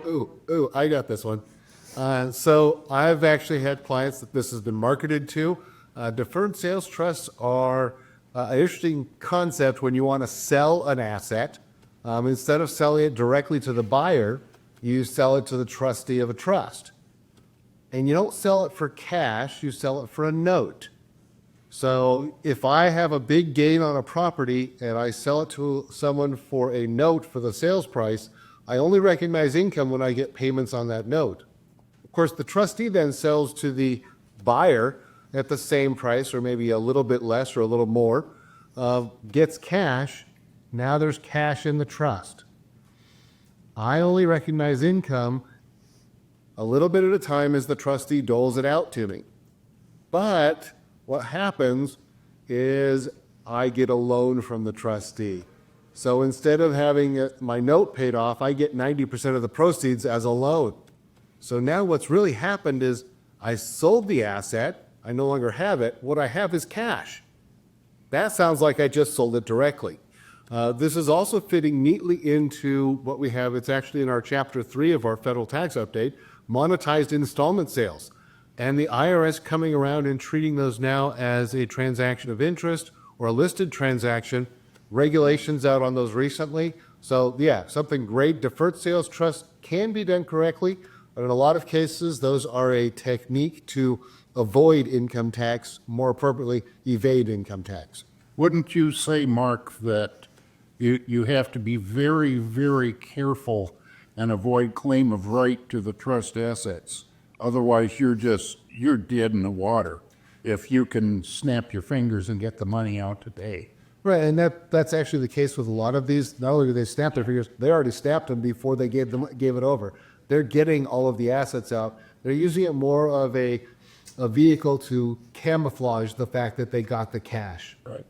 Ooh, I got this one. So I've actually had clients that this has been marketed to. Deferred sales trusts are an interesting concept when you want to sell an asset. Instead of selling it directly to the buyer, you sell it to the trustee of a trust. And you don't sell it for cash, you sell it for a note. So if I have a big gain on a property and I sell it to someone for a note for the sales price, I only recognize income when I get payments on that note. Of course, the trustee then sells to the buyer at the same price or maybe a little bit less or a little more, gets cash. Now there's cash in the trust. I only recognize income a little bit at a time as the trustee doles it out to me. But what happens is I get a loan from the trustee. So instead of having my note paid off, I get 90% of the proceeds as a loan. So now what's really happened is I sold the asset, I no longer have it, what I have is cash. That sounds like I just sold it directly. This is also fitting neatly into what we have, it's actually in our Chapter 3 of our federal tax update, monetized installment sales. And the IRS coming around and treating those now as a transaction of interest or a listed transaction, regulations out on those recently. So yeah, something great. Deferred sales trust can be done correctly, but in a lot of cases, those are a technique to avoid income tax, more appropriately, evade income tax. Wouldn't you say, Mark, that you have to be very, very careful and avoid claim of right to the trust assets? Otherwise, you're dead in the water if you can snap your fingers and get the money out today. Right, and that's actually the case with a lot of these. Not only do they snap their fingers, they already snapped them before they gave it over. They're getting all of the assets out. They're using it more of a vehicle to camouflage the fact that they got the cash. Right.